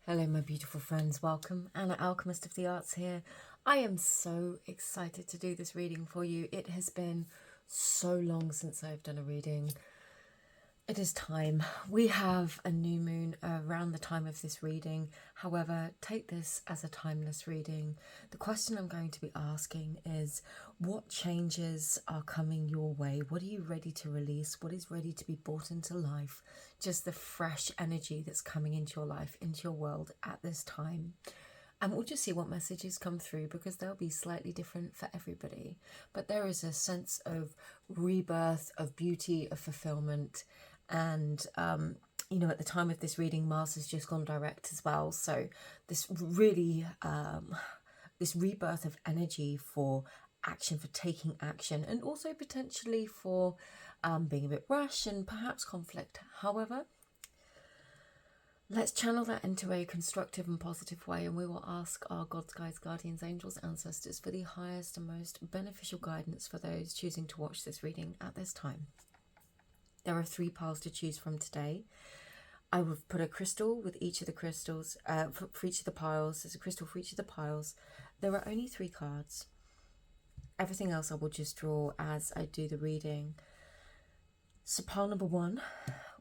Hello my beautiful friends, welcome. Anna, Alchemist of the Arts here. I am so excited to do this reading for you. It has been so long since I've done a reading. It is time. We have a new moon around the time of this reading. However, take this as a timeless reading. The question I'm going to be asking is, what changes are coming your way? What are you ready to release? What is ready to be brought into life? Just the fresh energy that's coming into your life, into your world at this time. And we'll just see what messages come through, because they'll be slightly different for everybody. But there is a sense of rebirth, of beauty, of fulfillment. And, you know, at the time of this reading, Mars has just gone direct as well. So this really, this rebirth of energy for action, for taking action, and also potentially for being a bit rash and perhaps conflict. However, let's channel that into a constructive and positive way, and we will ask our gods, guides, guardians, angels, ancestors for the highest and most beneficial guidance for those choosing to watch this reading at this time. There are 3 piles to choose from today. I will put a crystal with each of the crystals, for each of the piles. There's a crystal for each of the piles. There are only 3 cards. Everything else I will just draw as I do the reading. So pile number 1,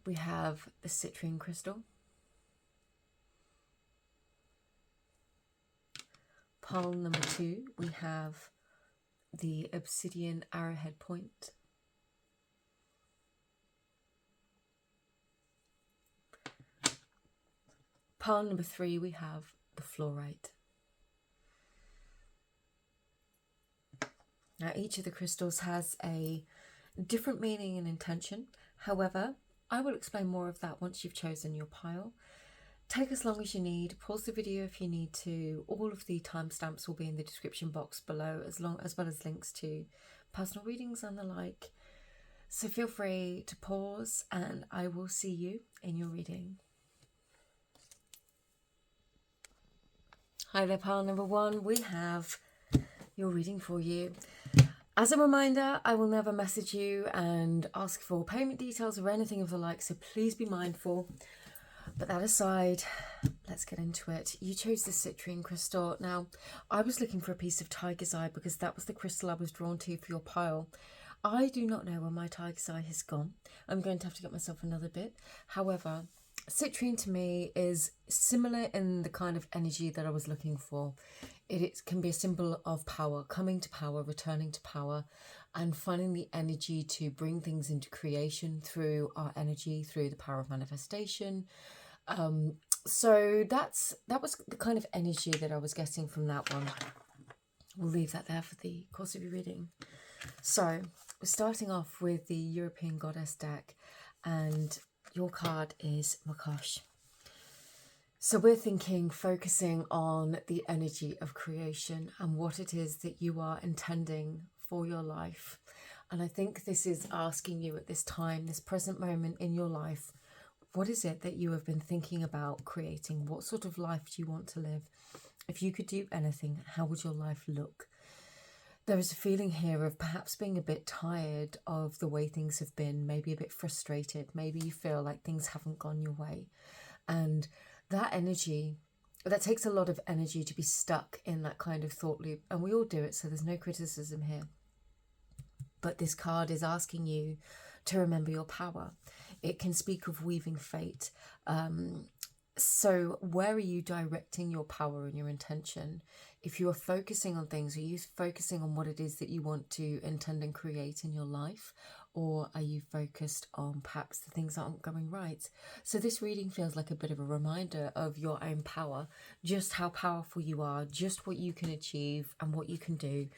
we have the citrine crystal. Pile number 2, we have the obsidian arrowhead point. Pile number 3, we have the fluorite. Now, each of the crystals has a different meaning and intention. However, I will explain more of that once you've chosen your pile. Take as long as you need. Pause the video if you need to. All of the timestamps will be in the description box below, as well as links to personal readings and the like. So feel free to pause, and I will see you in your reading. Hi there, pile number 1. We have your reading for you. As a reminder, I will never message you and ask for payment details or anything of the like, so please be mindful. But that aside, let's get into it. You chose the citrine crystal. Now, I was looking for a piece of tiger's eye because that was the crystal I was drawn to for your pile. I do not know where my tiger's eye has gone. I'm going to have to get myself another bit. However, citrine to me is similar in the kind of energy that I was looking for. It can be a symbol of power, coming to power, returning to power, and finding the energy to bring things into creation through our energy, through the power of manifestation. So that was the kind of energy that I was getting from that one. We'll leave that there for the course of your reading. So we're starting off with the European Goddess deck, and your card is Makosh. So we're focusing on the energy of creation and what it is that you are intending for your life. And I think this is asking you at this time, this present moment in your life, what is it that you have been thinking about creating? What sort of life do you want to live? If you could do anything, how would your life look? There is a feeling here of perhaps being a bit tired of the way things have been, maybe a bit frustrated. Maybe you feel like things haven't gone your way. And that energy, that takes a lot of energy to be stuck in that kind of thought loop. And we all do it, so there's no criticism here. But this card is asking you to remember your power. It can speak of weaving fate. So where are you directing your power and your intention? If you are focusing on things, are you focusing on what it is that you want to intend and create in your life? Or are you focused on perhaps the things that aren't going right? So this reading feels like a bit of a reminder of your own power, just how powerful you are, just what you can achieve and what you can do.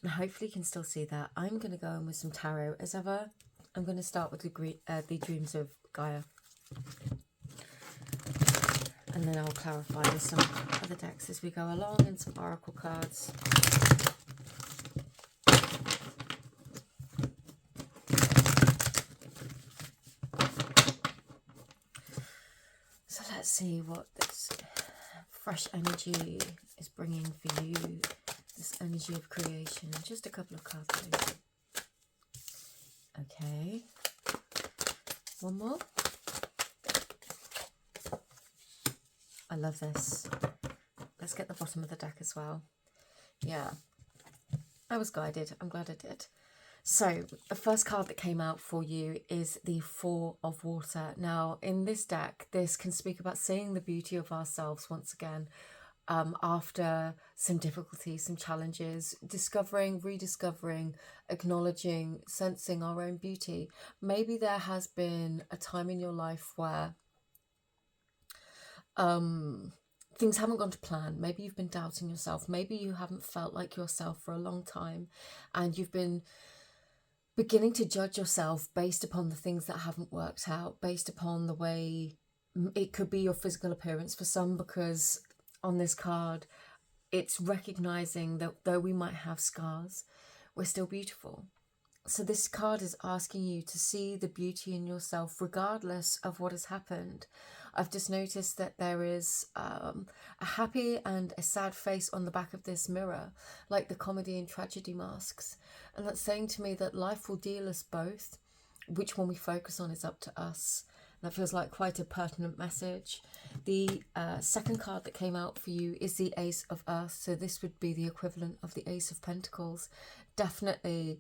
And hopefully you can still see that. I'm going to go in with some tarot. As ever, I'm going to start with the Dreams of Gaia. And then I'll clarify with some other decks as we go along, and some oracle cards. So let's see what this fresh energy is bringing for you. This energy of creation. Just a couple of cards, please. Okay. One more. I love this. Let's get the bottom of the deck as well. Yeah, I was guided. I'm glad I did. So the first card that came out for you is the Four of Water. Now, in this deck, this can speak about seeing the beauty of ourselves once again, after some difficulties, some challenges, discovering, rediscovering, acknowledging, sensing our own beauty. Maybe there has been a time in your life where things haven't gone to plan. Maybe you've been doubting yourself. Maybe you haven't felt like yourself for a long time, and you've been beginning to judge yourself based upon the things that haven't worked out, based upon the way it could be your physical appearance for some, because on this card, it's recognizing that though we might have scars, we're still beautiful. So this card is asking you to see the beauty in yourself regardless of what has happened. I've just noticed that there is a happy and a sad face on the back of this mirror, like the comedy and tragedy masks. And that's saying to me that life will deal us both. Which one we focus on is up to us. That feels like quite a pertinent message. The second card that came out for you is the Ace of Earth. So this would be the equivalent of the Ace of Pentacles. Definitely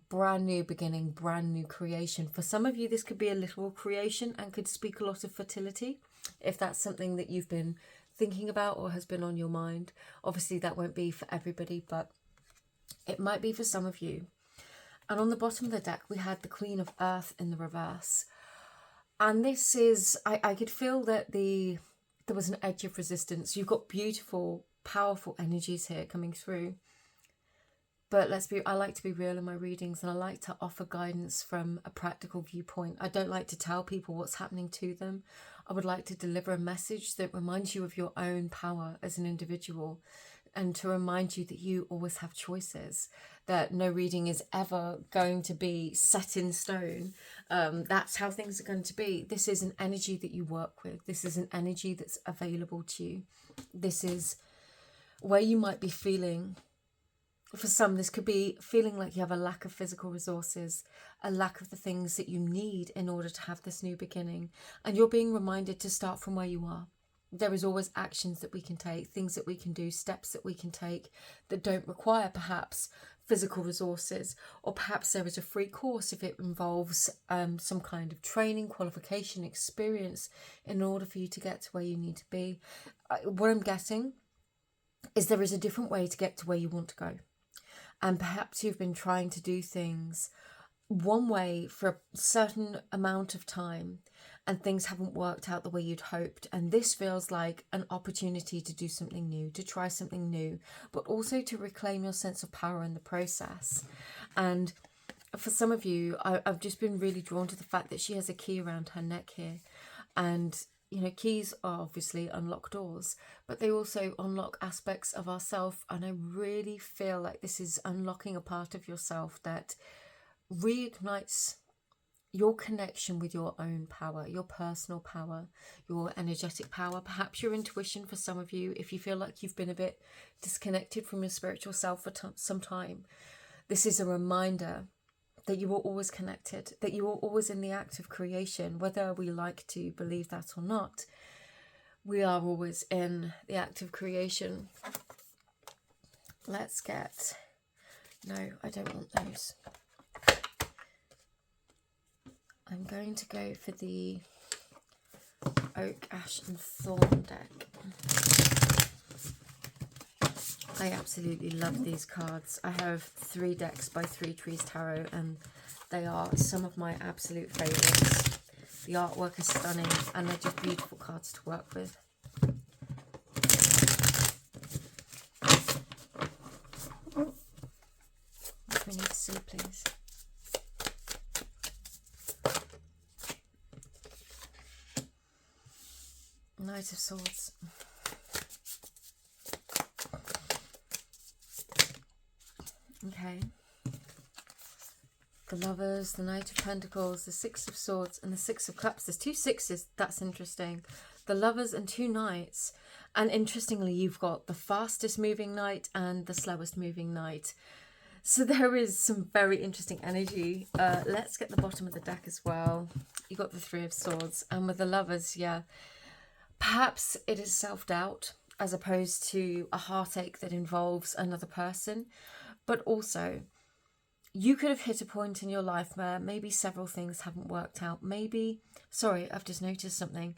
brand new beginning, brand new creation. For some of you, this could be a literal creation and could speak a lot of fertility, if that's something that you've been thinking about or has been on your mind. Obviously, that won't be for everybody, but it might be for some of you. And on the bottom of the deck, we had the Queen of Earth in the reverse. And this is, I could feel that there was an edge of resistance. You've got beautiful, powerful energies here coming through. But I like to be real in my readings, and I like to offer guidance from a practical viewpoint. I don't like to tell people what's happening to them. I would like to deliver a message that reminds you of your own power as an individual, and to remind you that you always have choices, that no reading is ever going to be set in stone. That's how things are going to be. This is an energy that you work with. This is an energy that's available to you. This is where you might be feeling. For some, this could be feeling like you have a lack of physical resources, a lack of the things that you need in order to have this new beginning. And you're being reminded to start from where you are. There is always actions that we can take, things that we can do, steps that we can take that don't require perhaps physical resources, or perhaps there is a free course if it involves some kind of training, qualification, experience in order for you to get to where you need to be. What I'm getting is there is a different way to get to where you want to go. And perhaps you've been trying to do things one way for a certain amount of time and things haven't worked out the way you'd hoped. And this feels like an opportunity to do something new, to try something new, but also to reclaim your sense of power in the process. And for some of you, I've just been really drawn to the fact that she has a key around her neck here. And you know, keys are obviously unlock doors, but they also unlock aspects of ourself. And I really feel like this is unlocking a part of yourself that reignites your connection with your own power, your personal power, your energetic power, perhaps your intuition for some of you, if you feel like you've been a bit disconnected from your spiritual self for some time. This is a reminder that you are always connected, that you are always in the act of creation, whether we like to believe that or not. We are always in the act of creation. Let's get... No, I don't want those. I'm going to go for the Oak, Ash and Thorn deck. I absolutely love these cards. I have 3 decks by 3 Trees Tarot, and they are some of my absolute favourites. The artwork is stunning, and they're just beautiful cards to work with. What do we need to see, please? Knight of Swords. Okay. The Lovers, the Knight of Pentacles, the Six of Swords, and the Six of Cups. There's 2 sixes. That's interesting. The Lovers and 2 Knights. And interestingly, you've got the fastest moving knight and the slowest moving knight. So there is some very interesting energy. Let's get the bottom of the deck as well. You got the 3 of Swords. And with the Lovers, yeah, Perhaps it is self-doubt as opposed to a heartache that involves another person. But also, you could have hit a point in your life where maybe several things haven't worked out. Maybe, sorry, I've just noticed something.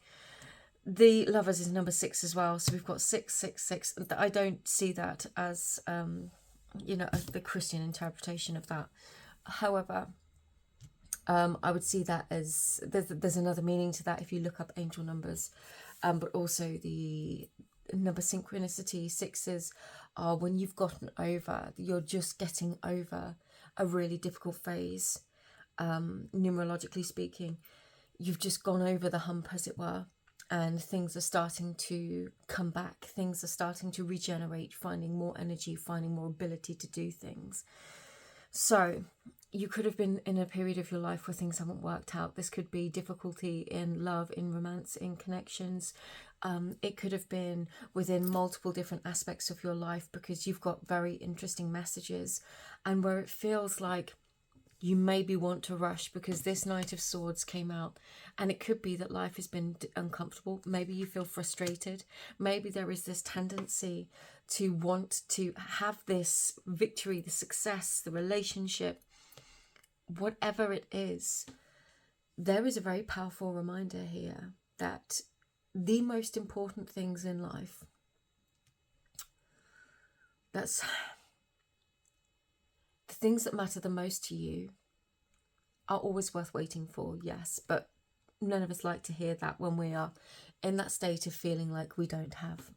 The Lovers is number 6 as well. So we've got 666. I don't see that as, as the Christian interpretation of that. However, I would see that as there's another meaning to that if you look up angel numbers. But also the number synchronicity, 6s are when you've gotten over, you're just getting over a really difficult phase. Numerologically speaking, you've just gone over the hump, as it were, and things are starting to come back. Things are starting to regenerate, finding more energy, finding more ability to do things. So you could have been in a period of your life where things haven't worked out. This could be difficulty in love, in romance, in connections. It could have been within multiple different aspects of your life because you've got very interesting messages, and where it feels like you maybe want to rush because this Knight of Swords came out, and it could be that life has been uncomfortable. Maybe you feel frustrated. Maybe there is this tendency to want to have this victory, the success, the relationship, whatever it is. There is a very powerful reminder here that the most important things in life, that's the things that matter the most to you, are always worth waiting for, yes, but none of us like to hear that when we are in that state of feeling like we don't have.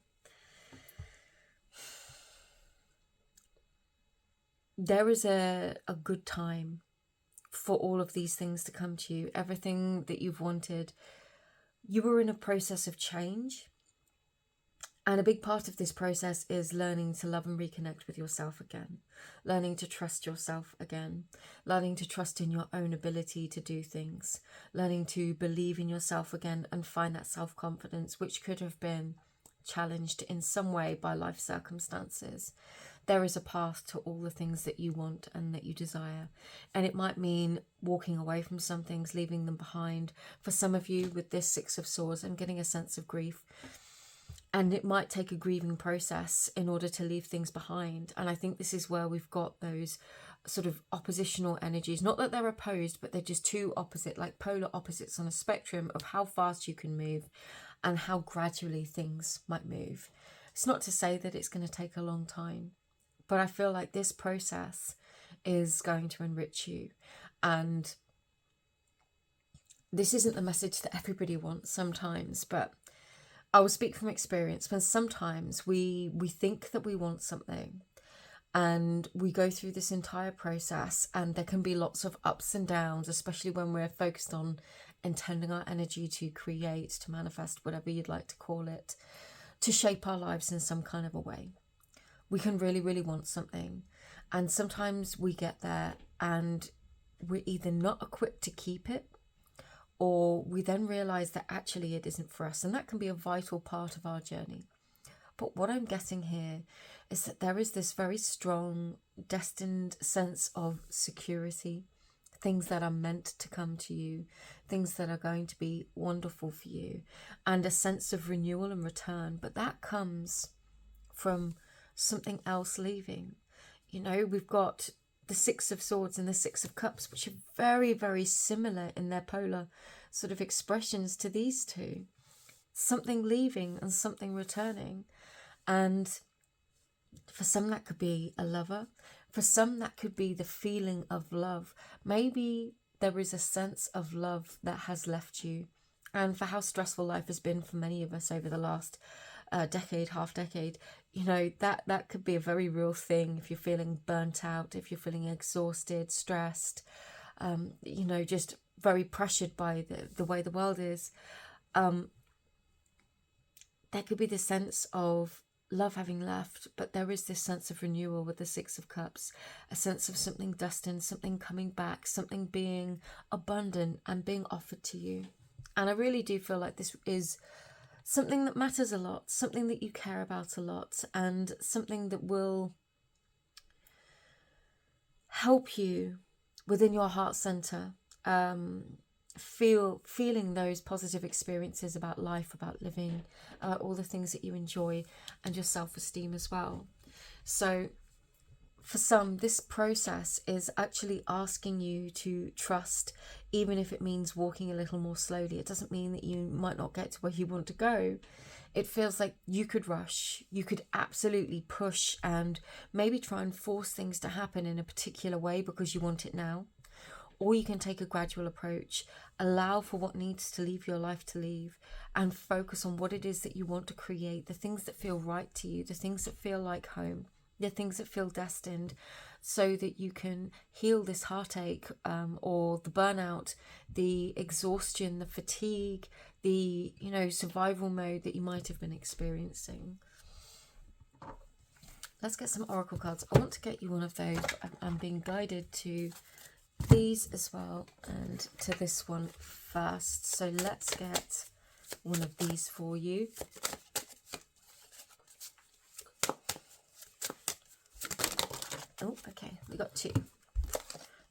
There is a good time for all of these things to come to you. Everything that you've wanted. You were in a process of change, and a big part of this process is learning to love and reconnect with yourself again, learning to trust yourself again, learning to trust in your own ability to do things, learning to believe in yourself again and find that self-confidence, which could have been challenged in some way by life circumstances. There is a path to all the things that you want and that you desire. And it might mean walking away from some things, leaving them behind. For some of you with this 6 of Swords, I'm getting a sense of grief. And it might take a grieving process in order to leave things behind. And I think this is where we've got those sort of oppositional energies. Not that they're opposed, but they're just two opposite, like polar opposites on a spectrum of how fast you can move and how gradually things might move. It's not to say that it's going to take a long time, but I feel like this process is going to enrich you. And this isn't the message that everybody wants sometimes, but I will speak from experience when sometimes we think that we want something and we go through this entire process, and there can be lots of ups and downs, especially when we're focused on intending our energy to create, to manifest, whatever you'd like to call it, to shape our lives in some kind of a way. We can really, really want something. And sometimes we get there and we're either not equipped to keep it, or we then realize that actually it isn't for us. And that can be a vital part of our journey. But what I'm getting here is that there is this very strong, destined sense of security, things that are meant to come to you, things that are going to be wonderful for you, and a sense of renewal and return. But that comes from something else leaving. You know, we've got the 6 of Swords and the 6 of Cups, which are very, very similar in their polar sort of expressions to these two. Something leaving and something returning. And for some that could be a lover. For some that could be the feeling of love. Maybe there is a sense of love that has left you. And for how stressful life has been for many of us over the last decade, half decade, you know, that could be a very real thing. If you're feeling burnt out, if you're feeling exhausted, stressed, you know, just very pressured by the way the world is, there could be the sense of love having left, but there is this sense of renewal with the 6 of Cups, a sense of something destined, something coming back, something being abundant and being offered to you. And I really do feel like this is something that matters a lot, something that you care about a lot, and something that will help you within your heart center feeling those positive experiences about life, about living, all the things that you enjoy, and your self-esteem as well. So for some, this process is actually asking you to trust, even if it means walking a little more slowly. It doesn't mean that you might not get to where you want to go. It feels like you could rush, you could absolutely push and maybe try and force things to happen in a particular way because you want it now. Or you can take a gradual approach, allow for what needs to leave your life to leave, and focus on what it is that you want to create, the things that feel right to you, the things that feel like home, the things that feel destined, so that you can heal this heartache, or the burnout, the exhaustion, the fatigue, the survival mode that you might have been experiencing. Let's get some oracle cards. I want to get you one of those. I'm being guided to these as well, and to this one first. So let's get one of these for you. Oh, okay, we got two.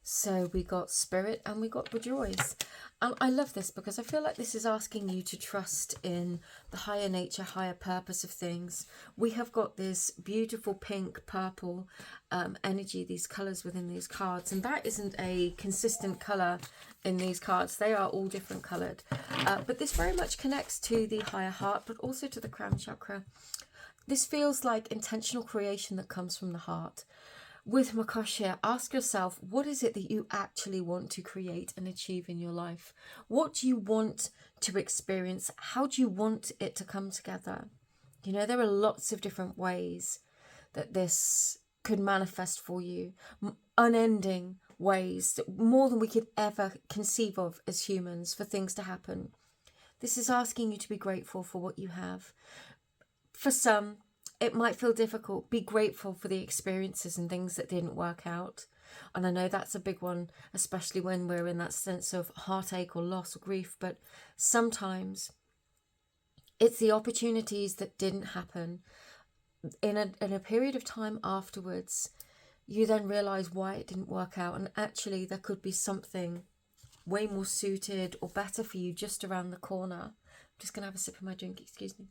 So we got Spirit and we got Rejoice. And I love this because I feel like this is asking you to trust in the higher nature, higher purpose of things. We have got this beautiful pink, purple energy, these colours within these cards. And that isn't a consistent colour in these cards. They are all different coloured. But this very much connects to the higher heart, but also to the crown chakra. This feels like intentional creation that comes from the heart. With Makosh here, ask yourself, what is it that you actually want to create and achieve in your life? What do you want to experience? How do you want it to come together? There are lots of different ways that this could manifest for you. Unending ways, more than we could ever conceive of as humans, for things to happen. This is asking you to be grateful for what you have. For some, it might feel difficult. Be grateful for the experiences and things that didn't work out. And I know that's a big one, especially when we're in that sense of heartache or loss or grief. But sometimes it's the opportunities that didn't happen. In a period of time afterwards, you then realise why it didn't work out. And actually there could be something way more suited or better for you just around the corner. I'm just going to have a sip of my drink, excuse me.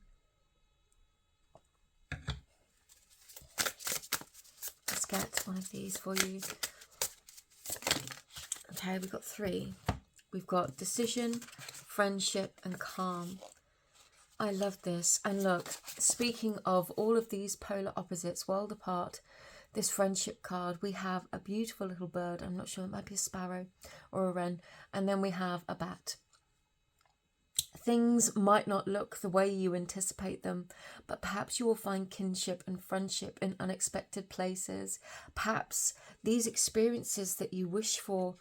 Get one of these for you. Okay, we've got three. We've got decision, friendship, and calm. I love this. And look, speaking of all of these polar opposites, world apart, this friendship card, we have a beautiful little bird. I'm not sure, it might be a sparrow or a wren. And then we have a bat. Things might not look the way you anticipate them, but perhaps you will find kinship and friendship in unexpected places. Perhaps these experiences that you wish for,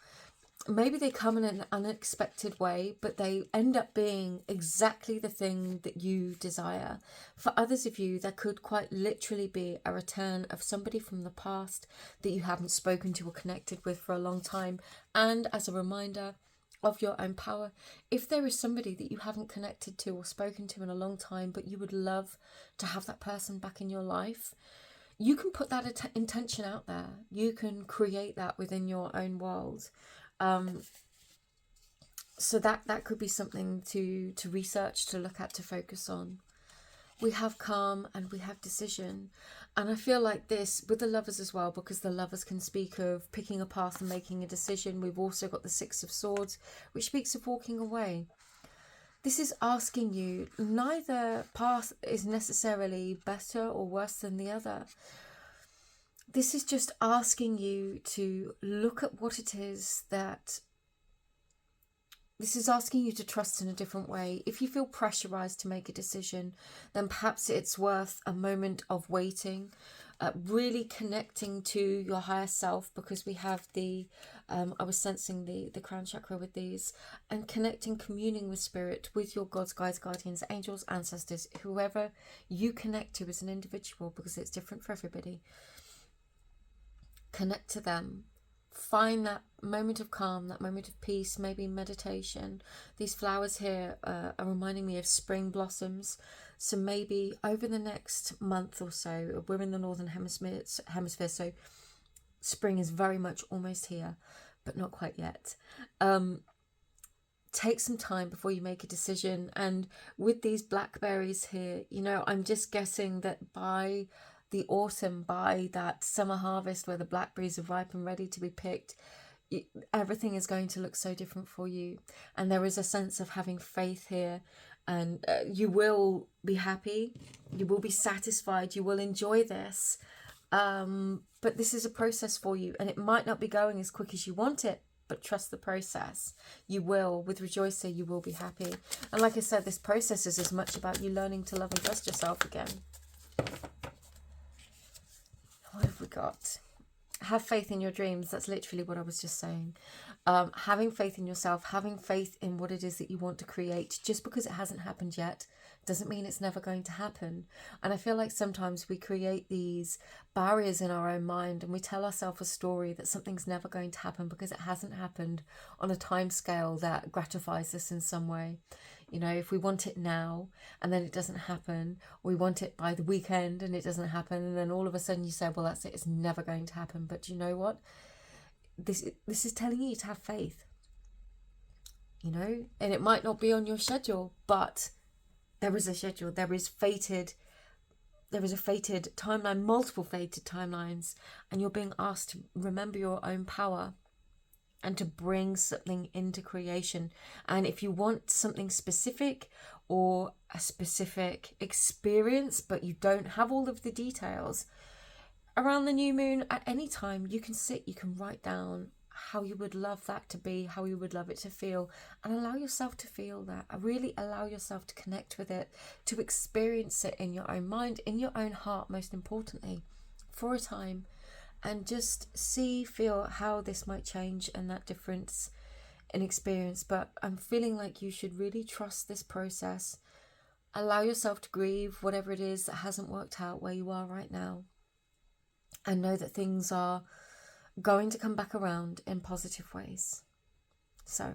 maybe they come in an unexpected way, but they end up being exactly the thing that you desire. For others of you, there could quite literally be a return of somebody from the past that you haven't spoken to or connected with for a long time. And as a reminder of your own power, if there is somebody that you haven't connected to or spoken to in a long time, but you would love to have that person back in your life, you can put that intention out there. You can create that within your own world. So that could be something to research, to look at, to focus on. We have calm and we have decision. And I feel like this with the Lovers as well, because the Lovers can speak of picking a path and making a decision. We've also got the Six of Swords, which speaks of walking away. This is asking you, neither path is necessarily better or worse than the other. This is just asking you to look at what it is that... This is asking you to trust in a different way. If you feel pressurized to make a decision, then perhaps it's worth a moment of waiting, really connecting to your higher self, because we have the, I was sensing the crown chakra with these, and connecting, communing with spirit, with your gods, guides, guardians, angels, ancestors, whoever you connect to as an individual, because it's different for everybody. Connect to them. Find that moment of calm, that moment of peace, maybe meditation. These flowers here are reminding me of spring blossoms. So maybe over the next month or so, we're in the Northern Hemisphere, so spring is very much almost here, but not quite yet. take some time before you make a decision. And with these blackberries here, you know, I'm just guessing that by the autumn, by that summer harvest where the blackberries are ripe and ready to be picked, everything is going to look so different for you. And there is a sense of having faith here, and you will be happy, you will be satisfied, you will enjoy this. But this is a process for you, and it might not be going as quick as you want it, but trust the process. You will. With Rejoicer, you will be happy. And like I said, this process is as much about you learning to love and trust yourself again. What have we got? Have faith in your dreams. That's literally what I was just saying. Having faith in yourself, having faith in what it is that you want to create. Just because it hasn't happened yet doesn't mean it's never going to happen. And I feel like sometimes we create these barriers in our own mind, and we tell ourselves a story that something's never going to happen because it hasn't happened on a time scale that gratifies us in some way. You know, if we want it now and then it doesn't happen, we want it by the weekend and it doesn't happen, and then all of a sudden you say, well, that's it, it's never going to happen. But do you know what? This is telling you to have faith, you know, and it might not be on your schedule, but there is a schedule. There is a fated timeline, multiple fated timelines, and you're being asked to remember your own power and to bring something into creation. And if you want something specific or a specific experience, but you don't have all of the details, around the new moon, at any time, you can sit, you can write down how you would love that to be, how you would love it to feel, and allow yourself to feel that. Really allow yourself to connect with it, to experience it in your own mind, in your own heart, most importantly, for a time, and just see, feel how this might change and that difference in experience. But I'm feeling like you should really trust this process. Allow yourself to grieve whatever it is that hasn't worked out where you are right now, and know that things are going to come back around in positive ways. So,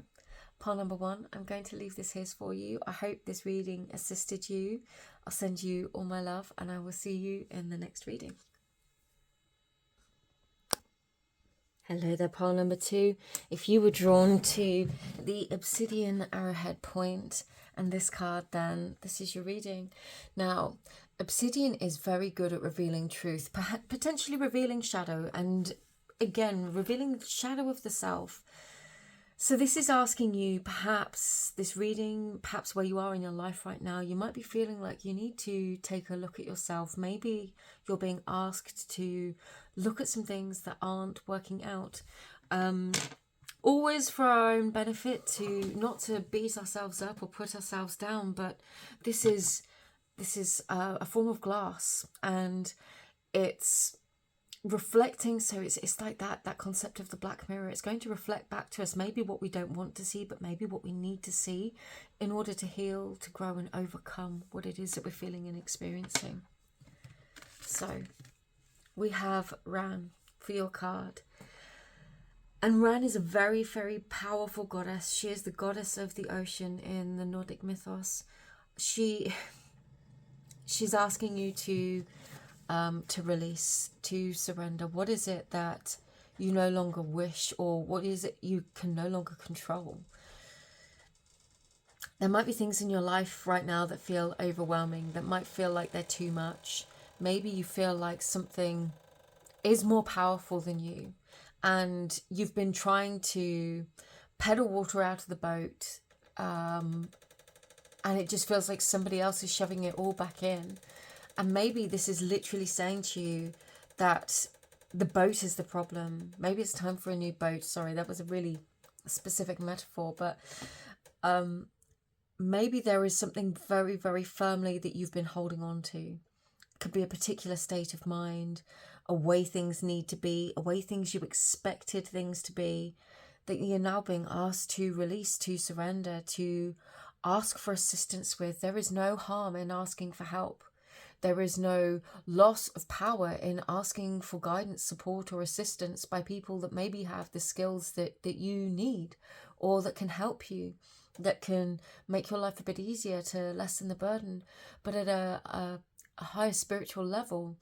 pile number 1, I'm going to leave this here for you. I hope this reading assisted you. I'll send you all my love, and I will see you in the next reading. Hello there, pile number 2. If you were drawn to the obsidian arrowhead point and this card, then this is your reading. Now, obsidian is very good at revealing truth, potentially revealing shadow, and again, revealing the shadow of the self. So this is asking you, perhaps this reading, perhaps where you are in your life right now, you might be feeling like you need to take a look at yourself. Maybe you're being asked to look at some things that aren't working out. Always for our own benefit, to not to beat ourselves up or put ourselves down, but this is a form of glass, and it's reflecting. So it's like that concept of the black mirror. It's going to reflect back to us maybe what we don't want to see, but maybe what we need to see in order to heal, to grow, and overcome what it is that we're feeling and experiencing. So we have Ran for your card. And Ran is a very, very powerful goddess. She is the goddess of the ocean in the Nordic mythos. She's asking you to release, to surrender. What is it that you no longer wish, or what is it you can no longer control? There might be things in your life right now that feel overwhelming, that might feel like they're too much. Maybe you feel like something is more powerful than you, and you've been trying to pedal water out of the boat, and it just feels like somebody else is shoving it all back in. And maybe this is literally saying to you that the boat is the problem. Maybe it's time for a new boat. Sorry, that was a really specific metaphor, but maybe there is something very, very firmly that you've been holding on to. It could be a particular state of mind, a way things need to be, a way things you expected things to be, that you're now being asked to release, to surrender, to ask for assistance with. There is no harm in asking for help. There is no loss of power in asking for guidance, support, or assistance by people that maybe have the skills that you need, or that can help you, that can make your life a bit easier, to lessen the burden. But at a higher spiritual level,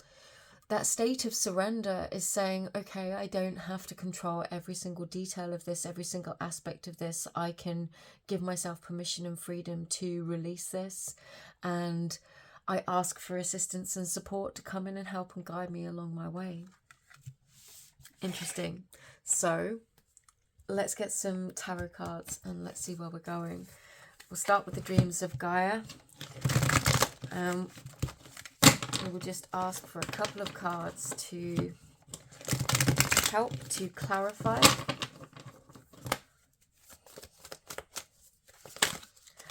that state of surrender is saying, okay, I don't have to control every single detail of this, every single aspect of this. I can give myself permission and freedom to release this. And I ask for assistance and support to come in and help and guide me along my way. Interesting. So let's get some tarot cards and let's see where we're going. We'll start with the dreams of Gaia. We will just ask for a couple of cards to help to clarify.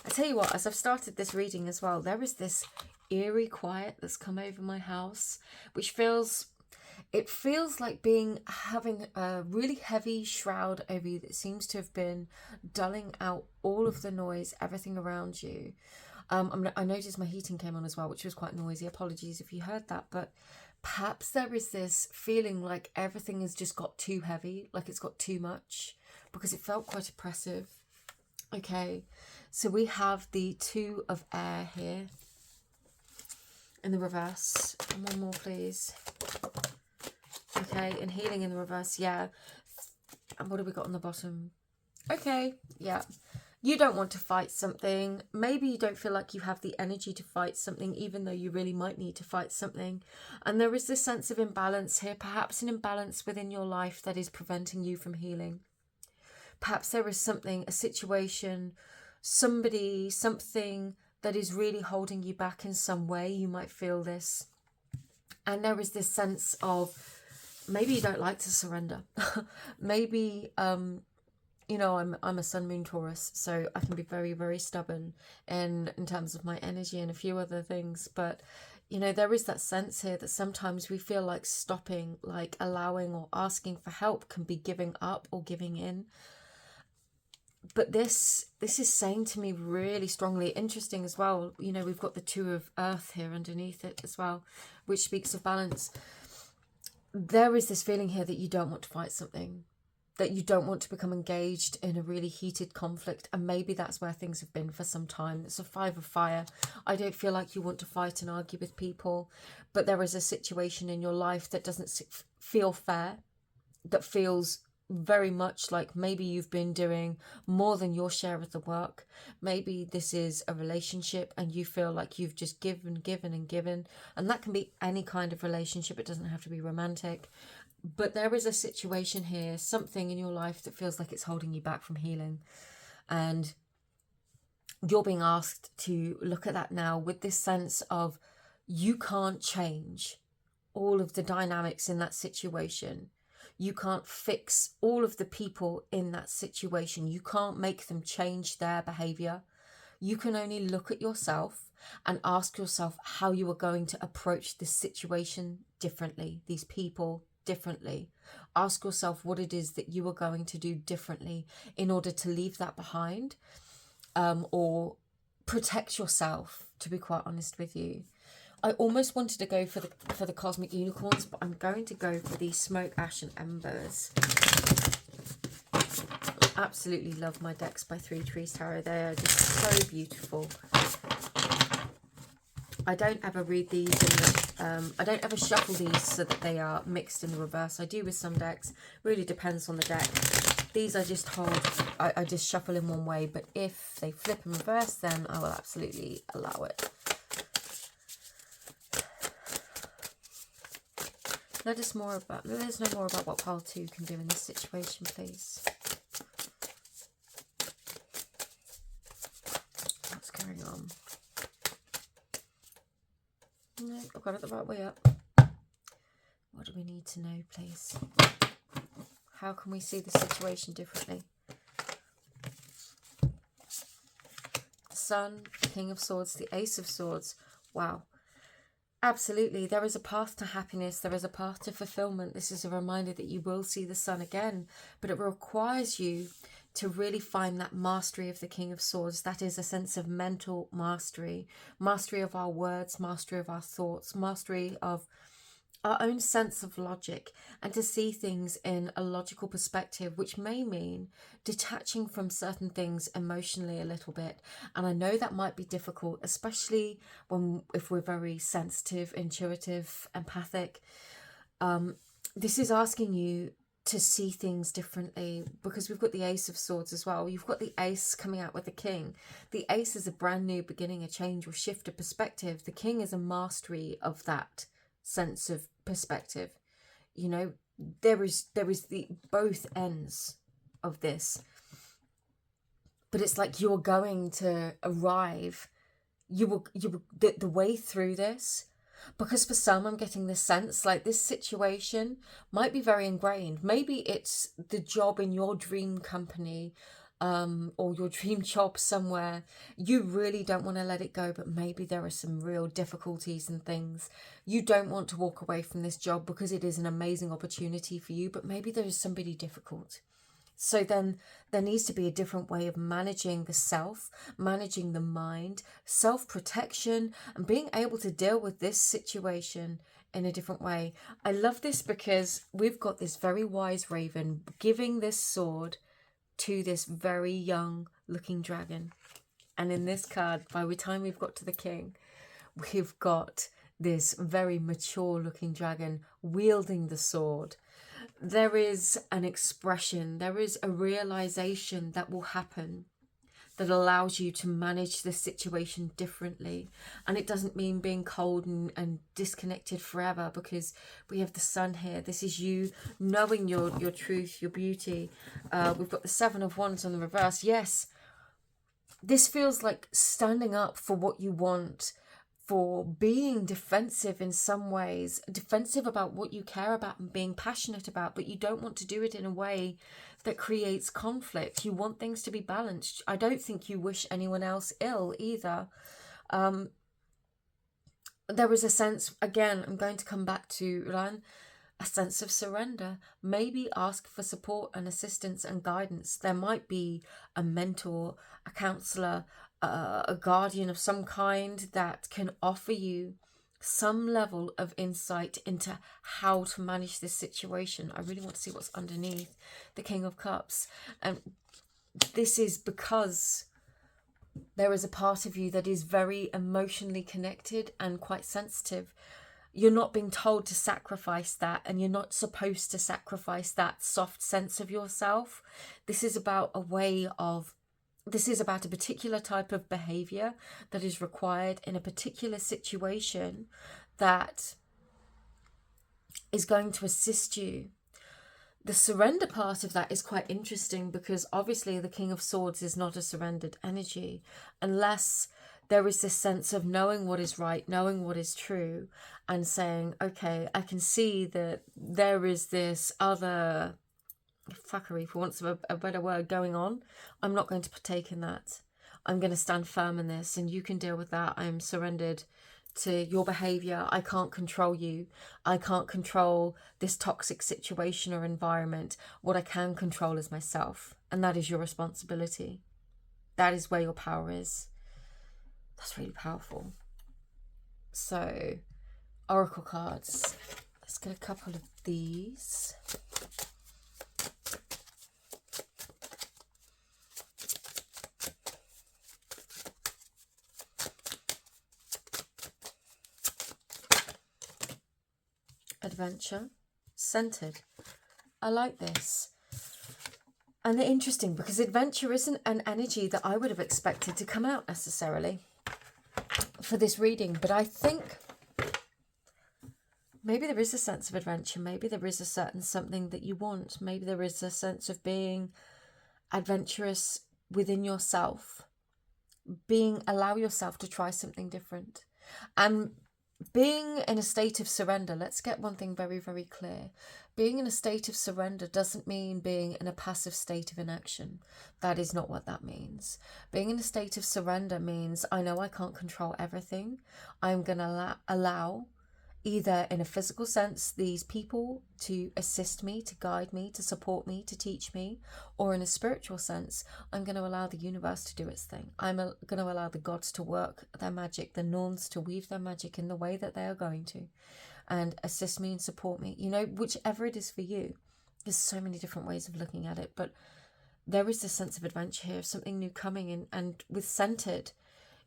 I tell you what, as I've started this reading as well, there is this eerie quiet that's come over my house, which feels like having a really heavy shroud over you that seems to have been dulling out all of the noise, everything around you. I noticed my heating came on as well, which was quite noisy. Apologies if you heard that, but perhaps there is this feeling like everything has just got too heavy, like it's got too much, because it felt quite oppressive. Okay, so we have the Two of Air here in the reverse. And one more, please. Okay, and Healing in the reverse, yeah. And what have we got on the bottom? Okay, yeah. You don't want to fight something. Maybe you don't feel like you have the energy to fight something, even though you really might need to fight something. And there is this sense of imbalance here, perhaps an imbalance within your life that is preventing you from healing. Perhaps there is something, a situation, somebody, something that is really holding you back in some way. You might feel this. And there is this sense of maybe you don't like to surrender. Maybe, you know, I'm a Sun, Moon, Taurus, so I can be very, very stubborn in terms of my energy and a few other things. But, you know, there is that sense here that sometimes we feel like stopping, like allowing or asking for help can be giving up or giving in. But this is saying to me really strongly, interesting as well, you know, we've got the Two of Earth here underneath it as well, which speaks of balance. There is this feeling here that you don't want to fight something, that you don't want to become engaged in a really heated conflict. And maybe that's where things have been for some time. It's a Five of Fire. I don't feel like you want to fight and argue with people, but there is a situation in your life that doesn't feel fair, that feels very much like maybe you've been doing more than your share of the work. Maybe this is a relationship and you feel like you've just given and given. And that can be any kind of relationship. It doesn't have to be romantic. But there is a situation here, something in your life that feels like it's holding you back from healing. And you're being asked to look at that now with this sense of you can't change all of the dynamics in that situation. You can't fix all of the people in that situation. You can't make them change their behavior. You can only look at yourself and ask yourself how you are going to approach this situation differently, these people differently. Ask yourself what it is that you are going to do differently in order to leave that behind, or protect yourself, to be quite honest with you. I almost wanted to go for the Cosmic Unicorns, but I'm going to go for the Smoke, Ash and Embers. Absolutely love my decks by Three Trees Tarot. They are just so beautiful. I don't ever read these I don't ever shuffle these so that they are mixed in the reverse. I do with some decks. Really depends on the deck. These I just hold, I just shuffle in one way, but if they flip in reverse, then I will absolutely allow it. Let us know more about what pile 2 can do in this situation, please. What's going on? No, I've got it the right way up. What do we need to know, please? How can we see the situation differently? The Sun, the King of Swords, the Ace of Swords. Wow. Absolutely, there is a path to happiness, there is a path to fulfillment. This is a reminder that you will see the sun again, but it requires you to really find that mastery of the King of Swords. That is a sense of mental mastery, mastery of our words, mastery of our thoughts, mastery of our own sense of logic, and to see things in a logical perspective, which may mean detaching from certain things emotionally a little bit. And I know that might be difficult, especially if we're very sensitive, intuitive, empathic. This is asking you to see things differently, because we've got the Ace of Swords as well. You've got the Ace coming out with the King. The Ace is a brand new beginning, a change or shift of perspective. The King is a mastery of that sense of perspective. You know, there is the both ends of this, but it's like you're going to arrive, the way through this. Because for some, I'm getting this sense like this situation might be very ingrained. Maybe it's the job in your dream company, or your dream job somewhere. You really don't want to let it go, but maybe there are some real difficulties and things. You don't want to walk away from this job because it is an amazing opportunity for you, but maybe there is somebody difficult. So then there needs to be a different way of managing the self, managing the mind, self-protection, and being able to deal with this situation in a different way. I love this because we've got this very wise raven giving this sword to this very young looking dragon. And in this card, by the time we've got to the king, we've got this very mature looking dragon wielding the sword. There is an expression, there is a realization that will happen that allows you to manage this situation differently. And it doesn't mean being cold and disconnected forever, because we have the sun here. This is you knowing your truth, your beauty. We've got the Seven of Wands on the reverse. Yes, this feels like standing up for what you want, for being defensive in some ways, defensive about what you care about and being passionate about, but you don't want to do it in a way that creates conflict. You want things to be balanced. I don't think you wish anyone else ill either. There is a sense, again, I'm going to come back to Ran, a sense of surrender. Maybe ask for support and assistance and guidance. There might be a mentor, a counselor, a guardian of some kind that can offer you some level of insight into how to manage this situation. I really want to see what's underneath the King of Cups. And this is because there is a part of you that is very emotionally connected and quite sensitive. You're not being told to sacrifice that, and you're not supposed to sacrifice that soft sense of yourself. This is about a particular type of behavior that is required in a particular situation that is going to assist you. The surrender part of that is quite interesting, because obviously the King of Swords is not a surrendered energy unless there is this sense of knowing what is right, knowing what is true, and saying, okay, I can see that there is this other fuckery, for want of a better word, going on. I'm not going to partake in that. I'm going to stand firm in this, and you can deal with that. I'm surrendered to your behavior. I can't control you. I can't control this toxic situation or environment. What I can control is myself, and that is your responsibility. That is where your power is. That's really powerful. So, oracle cards. Let's get a couple of these. Adventure, centered. I like this. And they're interesting because adventure isn't an energy that I would have expected to come out necessarily for this reading, but I think maybe there is a sense of adventure. Maybe there is a certain something that you want. Maybe there is a sense of being adventurous within yourself. Allow yourself to try something different. And being in a state of surrender, let's get one thing very, very clear. Being in a state of surrender doesn't mean being in a passive state of inaction. That is not what that means. Being in a state of surrender means I know I can't control everything. I'm going to allow either in a physical sense, these people to assist me, to guide me, to support me, to teach me, or in a spiritual sense, I'm going to allow the universe to do its thing. I'm going to allow the gods to work their magic, the norns to weave their magic in the way that they are going to, and assist me and support me, you know, whichever it is for you. There's so many different ways of looking at it, but there is this sense of adventure here, something new coming in. And with centered,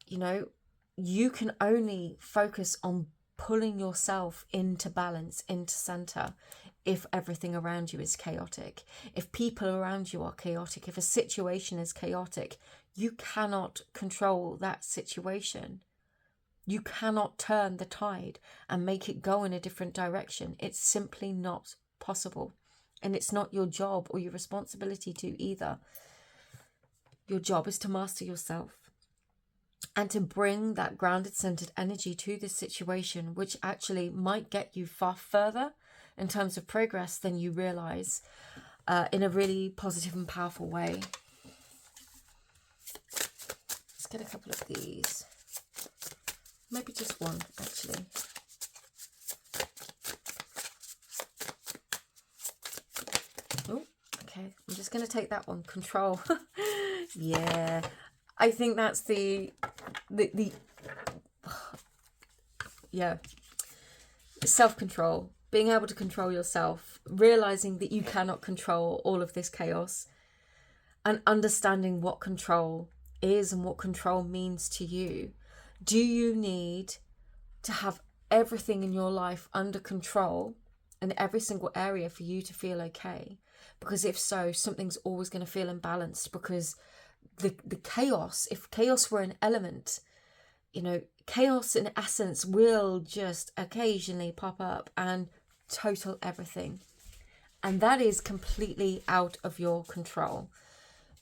you know, you can only focus on pulling yourself into balance, into center, if everything around you is chaotic. If people around you are chaotic, if a situation is chaotic, you cannot control that situation. You cannot turn the tide and make it go in a different direction. It's simply not possible. And it's not your job or your responsibility to either. Your job is to master yourself and to bring that grounded, centered energy to this situation, which actually might get you far further in terms of progress than you realize, in a really positive and powerful way. Let's get a couple of these. Maybe just one, actually. Oh, okay. I'm just going to take that one. Control. Yeah. I think that's the yeah. Self-control. Being able to control yourself. Realizing that you cannot control all of this chaos. And understanding what control is and what control means to you. Do you need to have everything in your life under control in every single area for you to feel okay? Because if so, something's always going to feel imbalanced, because the chaos, if chaos were an element, you know, chaos in essence will just occasionally pop up and total everything. And that is completely out of your control.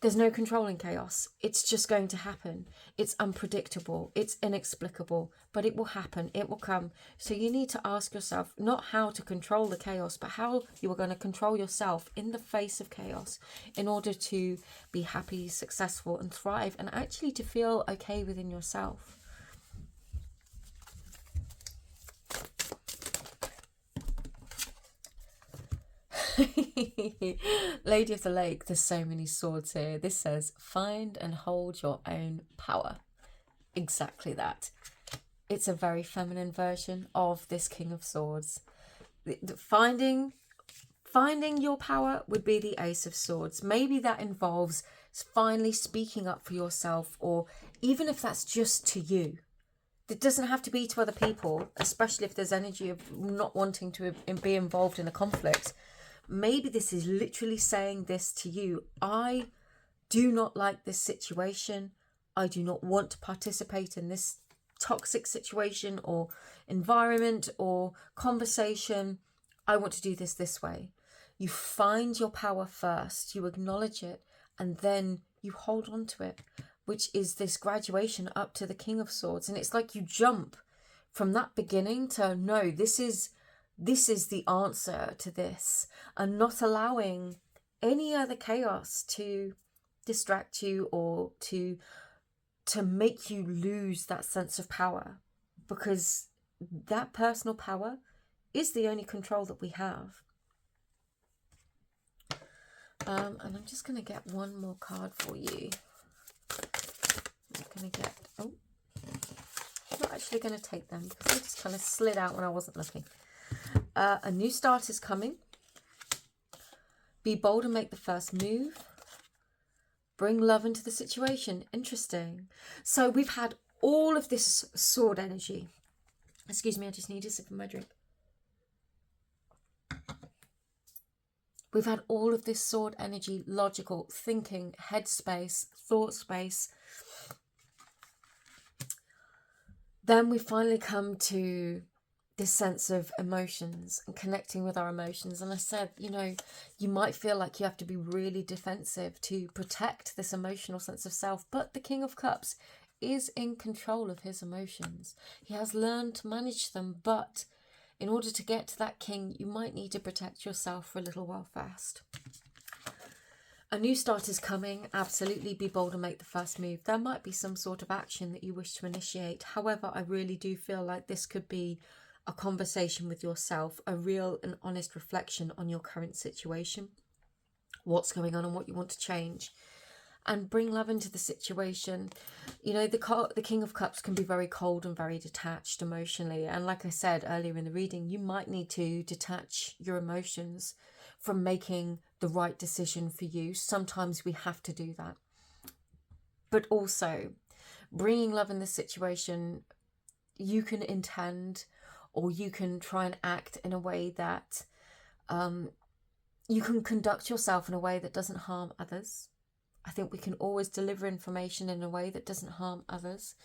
There's no controlling chaos. It's just going to happen. It's unpredictable. It's inexplicable, but it will happen. It will come. So you need to ask yourself not how to control the chaos, but how you are going to control yourself in the face of chaos in order to be happy, successful, and thrive, and actually to feel okay within yourself. Lady of the Lake, there's so many swords here. This says, find and hold your own power. Exactly that. It's a very feminine version of this King of Swords. Finding your power would be the Ace of Swords. Maybe that involves finally speaking up for yourself, or even if that's just to you. It doesn't have to be to other people, especially if there's energy of not wanting to be involved in a conflict. Maybe this is literally saying this to you. I do not like this situation. I do not want to participate in this toxic situation or environment or conversation. I want to do this way. You find your power first. You acknowledge it, and then you hold on to it, which is this graduation up to the King of Swords. And it's like you jump from that beginning to, no, this is the answer to this, and not allowing any other chaos to distract you or to make you lose that sense of power, because that personal power is the only control that we have. And I'm just going to get one more card for you. I'm going to get, I'm not actually going to take them because they just kind of slid out when I wasn't looking. A new start is coming. Be bold and make the first move. Bring love into the situation. Interesting. So we've had all of this sword energy. Excuse me, I just need a sip of my drink. We've had all of this sword energy, logical thinking, headspace, thought space. Then we finally come to this sense of emotions and connecting with our emotions. And I said, you know, you might feel like you have to be really defensive to protect this emotional sense of self, but the King of Cups is in control of his emotions. He has learned to manage them, but in order to get to that king, you might need to protect yourself for a little while first. A new start is coming. Absolutely be bold and make the first move. There might be some sort of action that you wish to initiate. However, I really do feel like this could be a conversation with yourself, a real and honest reflection on your current situation, what's going on and what you want to change, and bring love into the situation. You know, the King of Cups can be very cold and very detached emotionally. And like I said earlier in the reading, you might need to detach your emotions from making the right decision for you. Sometimes we have to do that. But also, bringing love in the situation, you can intend, or you can try and act in a way that you can conduct yourself in a way that doesn't harm others. I think we can always deliver information in a way that doesn't harm others.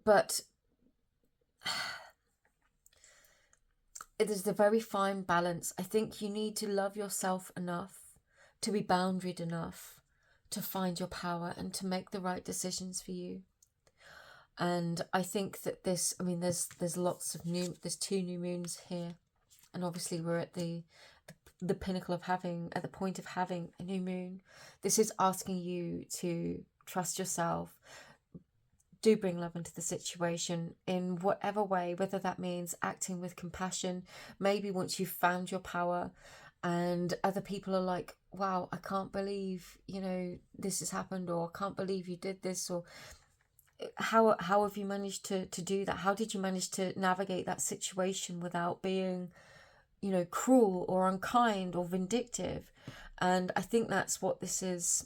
But it is a very fine balance. I think you need to love yourself enough to be boundaried enough to find your power and to make the right decisions for you. And I think that this, I mean, there's there's 2 new moons here. And obviously we're at the pinnacle of having, at the point of having a new moon. This is asking you to trust yourself. Do bring love into the situation in whatever way, whether that means acting with compassion. Maybe once you've found your power and other people are like, wow, I can't believe, you know, this has happened, or I can't believe you did this, or how have you managed to do that? How did you manage to navigate that situation without being, you know, cruel or unkind or vindictive? And I think that's what this is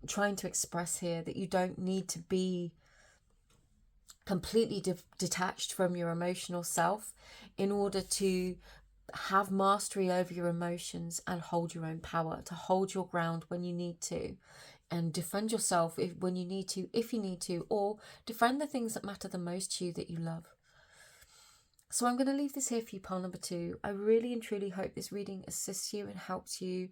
trying to express here, that you don't need to be completely detached from your emotional self in order to have mastery over your emotions and hold your own power, to hold your ground when you need to, and defend yourself when you need to, if you need to, or defend the things that matter the most to you, that you love. So I'm going to leave this here for you, pile number 2. I really and truly hope this reading assists you and helps you.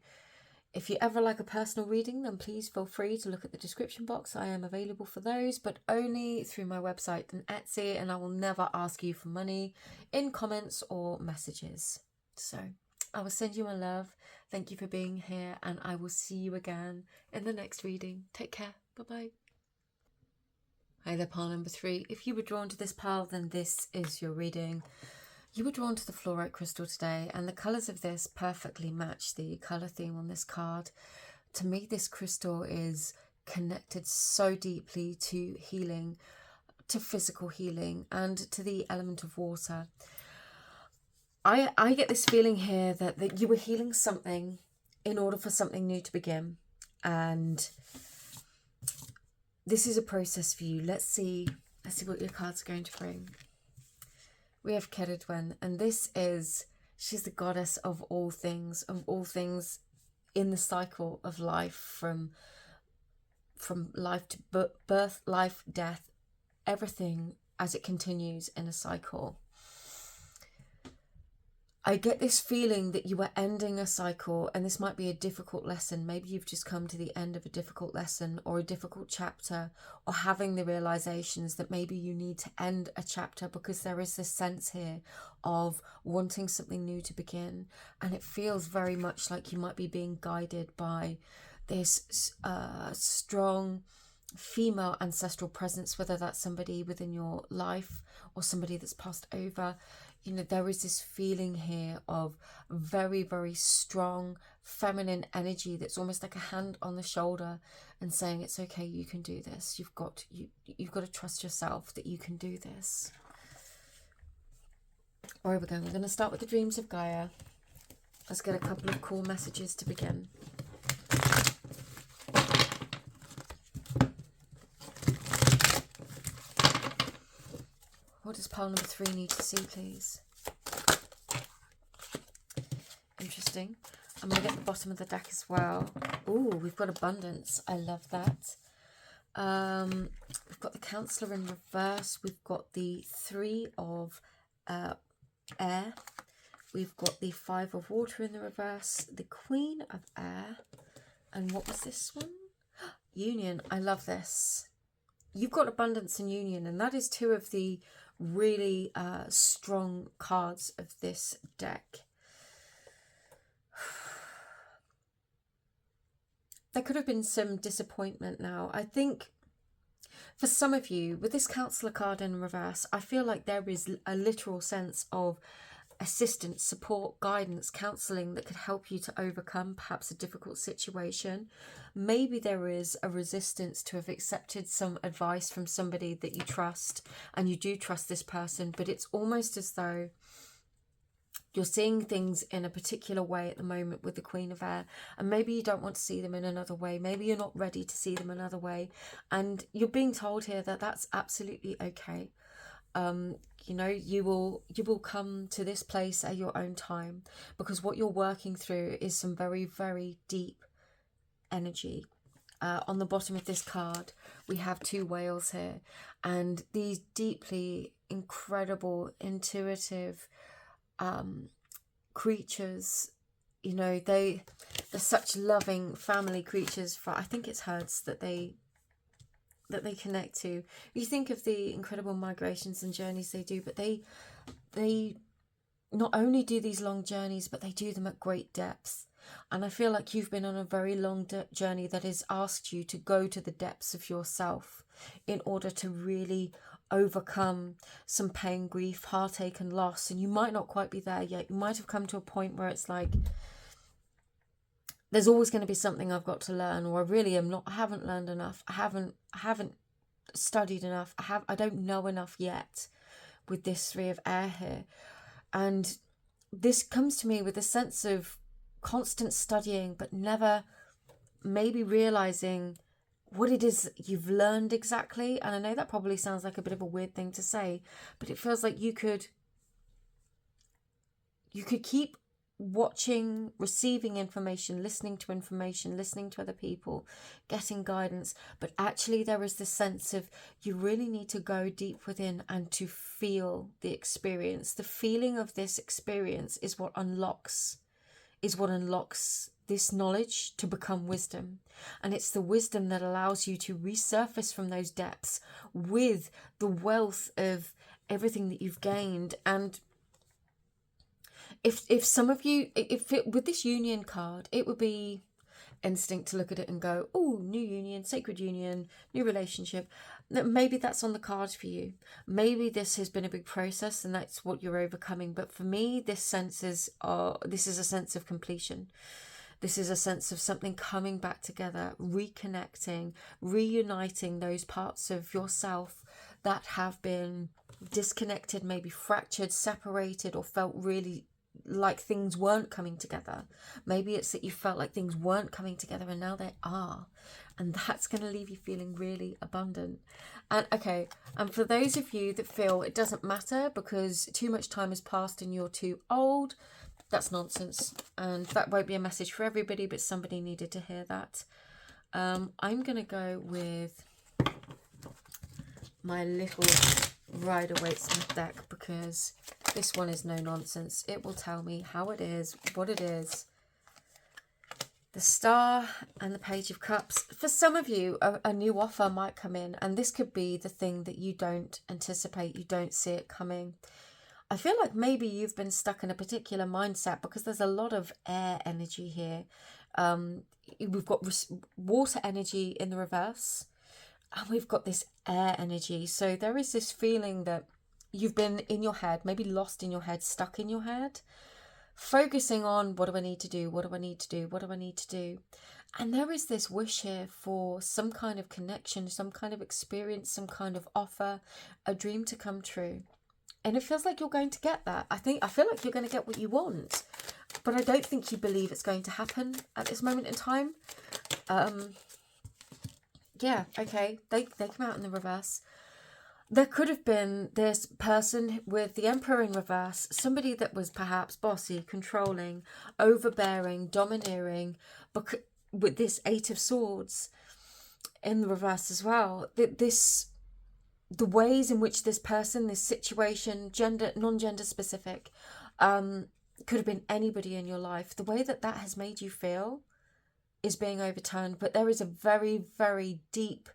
If you ever like a personal reading, then please feel free to look at the description box. I am available for those, but only through my website and Etsy, and I will never ask you for money in comments or messages. So I will send you my love. Thank you for being here, and I will see you again in the next reading. Take care. Bye-bye. Hi there, pile number 3. If you were drawn to this pile, then this is your reading. You were drawn to the fluorite crystal today, and the colours of this perfectly match the colour theme on this card. To me, this crystal is connected so deeply to healing, to physical healing, and to the element of water. I get this feeling here that you were healing something in order for something new to begin. And this is a process for you. Let's see what your cards are going to bring. We have Keridwen, and she's the goddess of all things in the cycle of life, from life to birth, life, death, everything as it continues in a cycle. I get this feeling that you are ending a cycle, and this might be a difficult lesson. Maybe you've just come to the end of a difficult lesson or a difficult chapter, or having the realizations that maybe you need to end a chapter, because there is this sense here of wanting something new to begin. And it feels very much like you might be being guided by this strong female ancestral presence, whether that's somebody within your life or somebody that's passed over. You know, there is this feeling here of very, very strong feminine energy that's almost like a hand on the shoulder and saying, it's okay, you can do this. You've got to trust yourself that you can do this. Where are we going? We're going to start with the dreams of Gaia. Let's get a couple of cool messages to begin. What does pile number 3 need to see, please? Interesting. I'm going to get the bottom of the deck as well. Ooh, we've got abundance. I love that. We've got the Counselor in reverse. We've got the 3 of air. We've got the 5 of water in the reverse. The Queen of air. And what was this one? Union. I love this. You've got abundance and union, and that is 2 of the really strong cards of this deck. There could have been some disappointment now. I think For some of you, with this Counselor card in reverse, I feel like there is a literal sense of assistance, support, guidance, counselling that could help you to overcome perhaps a difficult situation. Maybe there is a resistance to have accepted some advice from somebody that you trust, and you do trust this person, but it's almost as though you're seeing things in a particular way at the moment with the Queen of Air, and maybe you don't want to see them in another way. Maybe you're not ready to see them another way, and you're being told here that that's absolutely okay. You know, you will come to this place at your own time, because what you're working through is some very, very deep energy. On the bottom of this card, we have two whales here, and these deeply incredible, intuitive creatures, you know, they're such loving family creatures. For I think it's herds that they connect to. You think of the incredible migrations and journeys they do, but they not only do these long journeys, but they do them at great depths. And I feel like you've been on a very long journey that has asked you to go to the depths of yourself in order to really overcome some pain, grief, heartache and loss. And you might not quite be there yet. You might have come to a point where it's like, there's always going to be something I've got to learn, or I haven't learned enough. I haven't studied enough. I don't know enough yet with this Three of Air here. And this comes to me with a sense of constant studying, but never maybe realizing what it is you've learned exactly. And I know that probably sounds like a bit of a weird thing to say, but it feels like you could keep watching, receiving information, listening to other people, getting guidance, but actually there is this sense of you really need to go deep within and to feel the experience. The feeling of this experience is what unlocks this knowledge to become wisdom. And it's the wisdom that allows you to resurface from those depths with the wealth of everything that you've gained. And if some of you, with this union card, it would be instinct to look at it and go, oh, new union, sacred union, new relationship. Maybe that's on the cards for you. Maybe this has been a big process and that's what you're overcoming. But for me, this is a sense of completion. This is a sense of something coming back together, reconnecting, reuniting those parts of yourself that have been disconnected, maybe fractured, separated, or felt really like things weren't coming together. Maybe it's that you felt like things weren't coming together and now they are. And that's going to leave you feeling really abundant. And okay, and for those of you that feel it doesn't matter because too much time has passed and you're too old, that's nonsense. And that won't be a message for everybody, but somebody needed to hear that. I'm going to go with my little Rider-Waite-Smith deck because this one is no nonsense. It will tell me how it is, what it is. The Star and the Page of Cups. For some of you, a new offer might come in, and this could be the thing that you don't anticipate, you don't see it coming. I feel like maybe you've been stuck in a particular mindset because there's a lot of air energy here. We've got water energy in the reverse, and we've got this air energy. So there is this feeling that you've been in your head, maybe lost in your head, stuck in your head, focusing on what do I need to do? What do I need to do? What do I need to do? And there is this wish here for some kind of connection, some kind of experience, some kind of offer, a dream to come true. And it feels like you're going to get that. I feel like you're going to get what you want, but I don't think you believe it's going to happen at this moment in time. Yeah, okay, they come out in the reverse. There could have been this person with the Emperor in reverse, somebody that was perhaps bossy, controlling, overbearing, domineering, but with this Eight of Swords in the reverse as well. The ways in which this person, this situation, non-gender specific, could have been anybody in your life. The way that has made you feel is being overturned, but there is a very, very deep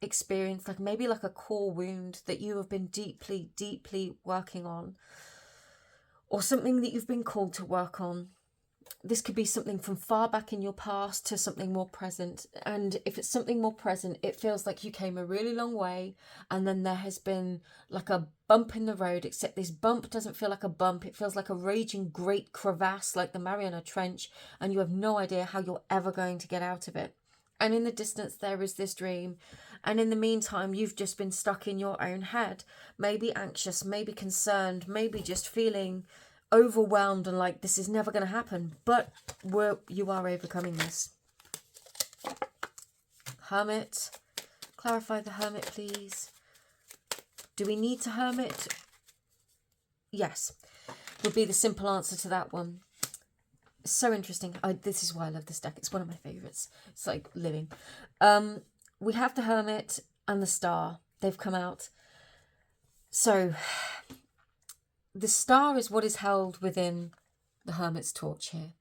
experience, maybe like a core wound that you have been deeply, deeply working on, or something that you've been called to work on. This could be something from far back in your past to something more present. And if it's something more present, it feels like you came a really long way, and then there has been like a bump in the road, except this bump doesn't feel like a bump. It feels like a raging great crevasse, like the Mariana Trench, and you have no idea how you're ever going to get out of it. And in the distance, there is this dream. And in the meantime, you've just been stuck in your own head, maybe anxious, maybe concerned, maybe just feeling overwhelmed and like this is never going to happen. But you are overcoming this. Hermit. Clarify the Hermit, please. Do we need to hermit? Yes. Would be the simple answer to that one. So interesting. This is why I love this deck. It's one of my favourites. It's like living. We have the Hermit and the Star. They've come out. So the Star is what is held within the Hermit's torch here.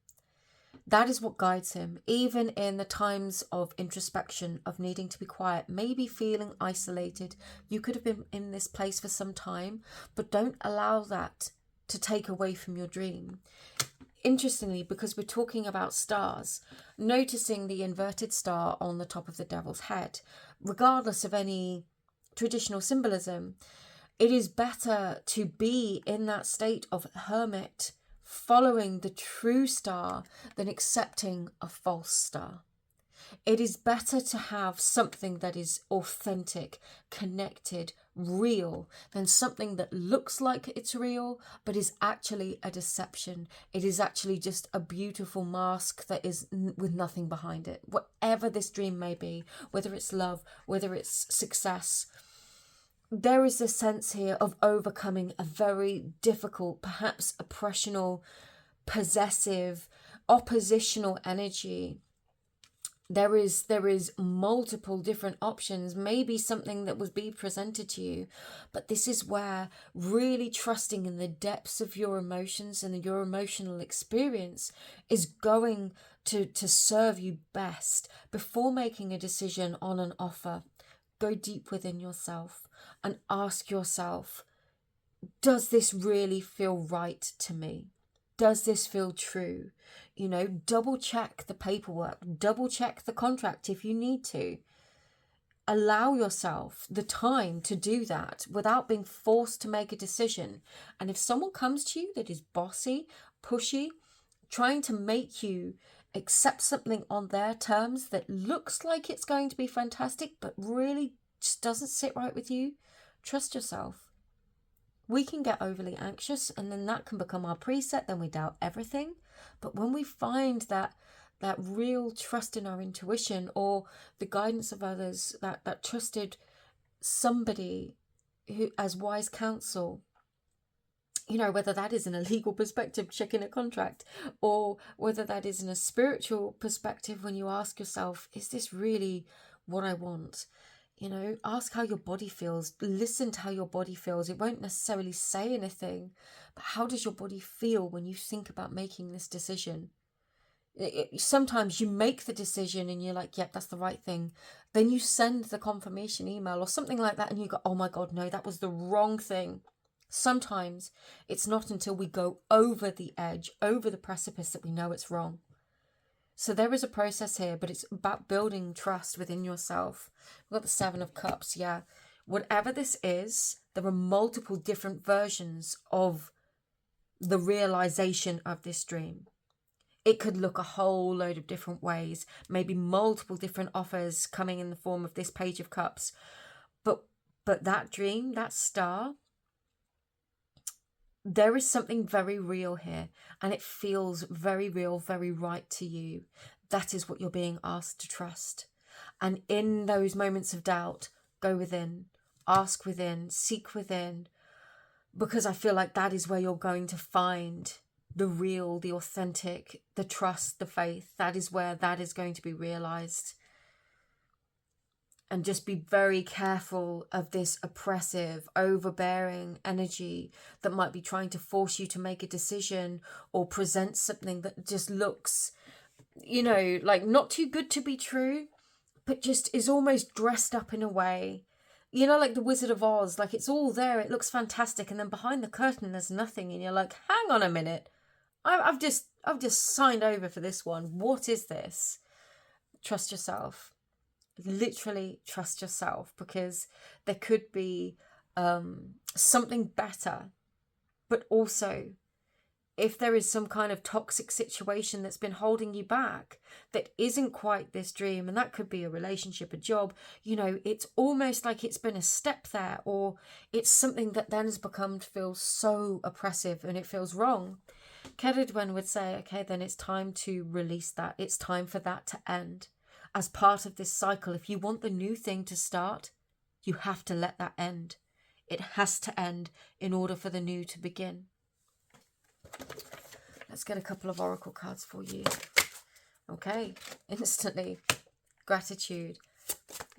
That is what guides him, even in the times of introspection, of needing to be quiet, maybe feeling isolated. You could have been in this place for some time, but don't allow that to take away from your dream. Interestingly, because we're talking about stars, noticing the inverted star on the top of the devil's head, regardless of any traditional symbolism, it is better to be in that state of hermit, following the true star, than accepting a false star. It is better to have something that is authentic, connected, real, than something that looks like it's real, but is actually a deception. It is actually just a beautiful mask that is with nothing behind it. Whatever this dream may be, whether it's love, whether it's success, there is a sense here of overcoming a very difficult, perhaps oppressional, possessive, oppositional energy. There is multiple different options, maybe something that was being presented to you, but this is where really trusting in the depths of your emotions and your emotional experience is going to serve you best. Before making a decision on an offer, go deep within yourself and ask yourself, does this really feel right to me? Does this feel true? Double check the paperwork, double check the contract if you need to. Allow yourself the time to do that without being forced to make a decision. And if someone comes to you that is bossy, pushy, trying to make you accept something on their terms that looks like it's going to be fantastic, but really just doesn't sit right with you, trust yourself. We can get overly anxious, and then that can become our preset. Then we doubt everything. But when we find that real trust in our intuition or the guidance of others, that trusted somebody who as wise counsel, whether that is in a legal perspective, checking a contract, or whether that is in a spiritual perspective, when you ask yourself, is this really what I want? Ask how your body feels. Listen to how your body feels. It won't necessarily say anything, but how does your body feel when you think about making this decision? Sometimes you make the decision and you're like, yep, that's the right thing. Then you send the confirmation email or something like that and you go, oh my God, no, that was the wrong thing. Sometimes it's not until we go over the edge, over the precipice, that we know it's wrong. So there is a process here, but it's about building trust within yourself. We've got the Seven of Cups, yeah. Whatever this is, there are multiple different versions of the realization of this dream. It could look a whole load of different ways, maybe multiple different offers coming in the form of this Page of Cups. But that dream, that star, there is something very real here, and it feels very real, very right to you. That is what you're being asked to trust. And in those moments of doubt, go within, ask within, seek within, because I feel like that is where you're going to find the real, the authentic, the trust, the faith. That is where that is going to be realized. And just be very careful of this oppressive, overbearing energy that might be trying to force you to make a decision or present something that just looks, like not too good to be true, but just is almost dressed up in a way. Like the Wizard of Oz, like it's all there, it looks fantastic, and then behind the curtain there's nothing, and you're like, hang on a minute, I've just signed over for this one. What is this? Trust yourself. Literally trust yourself, because there could be something better, but also if there is some kind of toxic situation that's been holding you back that isn't quite this dream, and that could be a relationship, a job, you know, it's almost like it's been a step there, or it's something that then has become to feel so oppressive and it feels wrong. Keridwen would say, okay, then it's time to release that. It's time for that to end. As part of this cycle, if you want the new thing to start, you have to let that end. It has to end in order for the new to begin. Let's get a couple of oracle cards for you. Okay, instantly. Gratitude.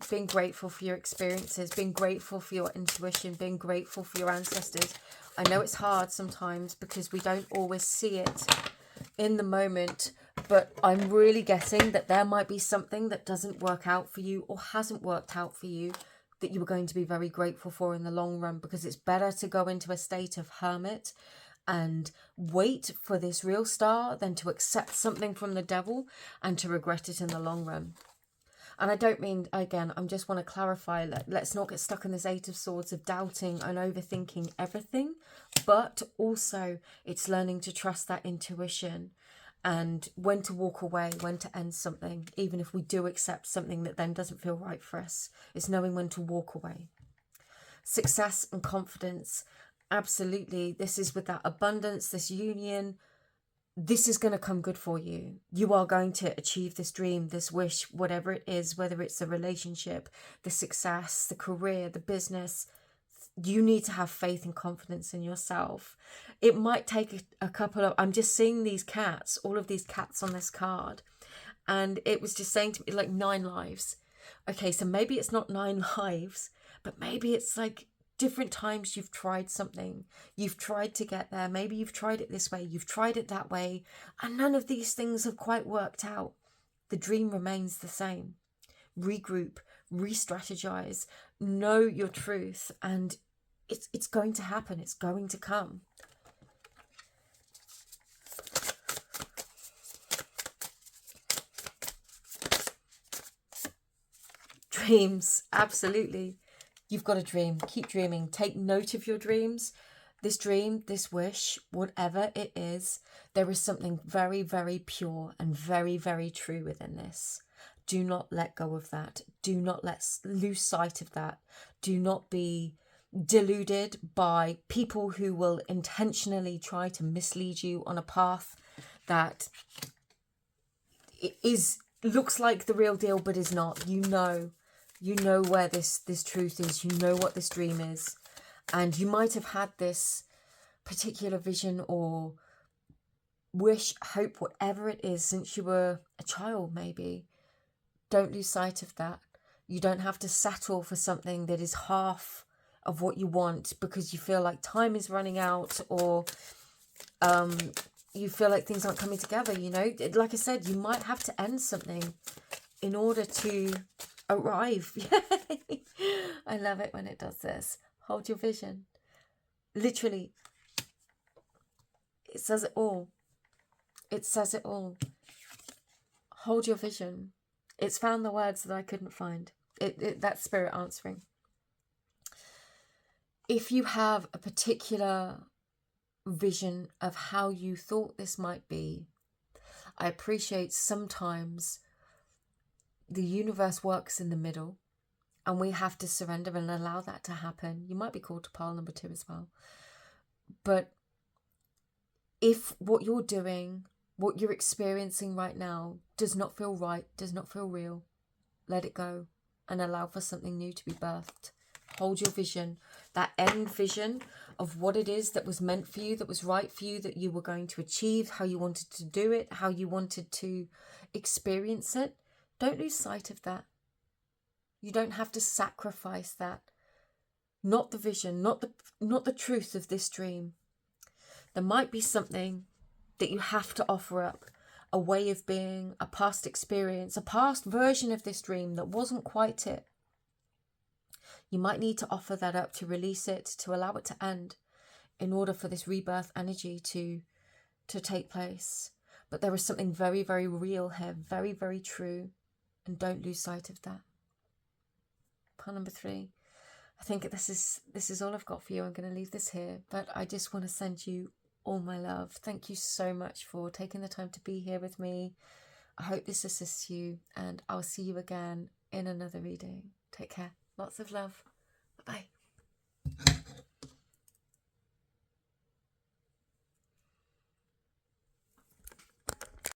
Being grateful for your experiences, being grateful for your intuition, being grateful for your ancestors. I know it's hard sometimes because we don't always see it in the moment, but I'm really getting that there might be something that doesn't work out for you or hasn't worked out for you that you are going to be very grateful for in the long run, because it's better to go into a state of hermit and wait for this real star than to accept something from the devil and to regret it in the long run. And I don't mean, again, I just want to clarify, let's not get stuck in this Eight of Swords of doubting and overthinking everything, but also it's learning to trust that intuition and when to walk away, when to end something, even if we do accept something that then doesn't feel right for us. It's knowing when to walk away. Success and confidence. Absolutely. This is with that abundance, this union. This is going to come good for you. You are going to achieve this dream, this wish, whatever it is, whether it's a relationship, the success, the career, the business. You need to have faith and confidence in yourself. It might take a couple of, I'm just seeing these cats, all of these cats on this card. And it was just saying to me, like, 9 lives. Okay, so maybe it's not 9 lives, but maybe it's like different times you've tried something. You've tried to get there. Maybe you've tried it this way. You've tried it that way. And none of these things have quite worked out. The dream remains the same. Regroup, re-strategize, know your truth, and it's going to happen. It's going to come. Dreams, absolutely. You've got a dream. Keep dreaming. Take note of your dreams. This dream, this wish, whatever it is, there is something very, very pure and very, very true within this. Do not let go of that. Do not lose sight of that. Do not be deluded by people who will intentionally try to mislead you on a path that looks like the real deal but is not. You know where this truth is. You know what this dream is. And you might have had this particular vision or wish, hope, whatever it is, since you were a child, maybe. Don't lose sight of that. You don't have to settle for something that is half of what you want because you feel like time is running out, or you feel like things aren't coming together. You know, like I said, you might have to end something in order to arrive. I love it when it does this. Hold your vision. Literally, it says it all. It says it all. Hold your vision. It's found the words that I couldn't find. That's spirit answering. If you have a particular vision of how you thought this might be, I appreciate sometimes the universe works in the middle and we have to surrender and allow that to happen. You might be called to pile number 2 as well. But if what you're doing, what you're experiencing right now does not feel right, does not feel real, let it go and allow for something new to be birthed. Hold your vision, that end vision of what it is that was meant for you, that was right for you, that you were going to achieve, how you wanted to do it, how you wanted to experience it. Don't lose sight of that. You don't have to sacrifice that. Not the vision, not the truth of this dream. There might be something that you have to offer up, a way of being, a past experience, a past version of this dream that wasn't quite it. You might need to offer that up, to release it, to allow it to end, in order for this rebirth energy to to take place. But there is something very, very real here, very, very true. And don't lose sight of that. Pile number 3. I think this is all I've got for you. I'm going to leave this here. But I just want to send you all my love. Thank you so much for taking the time to be here with me. I hope this assists you. And I'll see you again in another reading. Take care. Lots of love.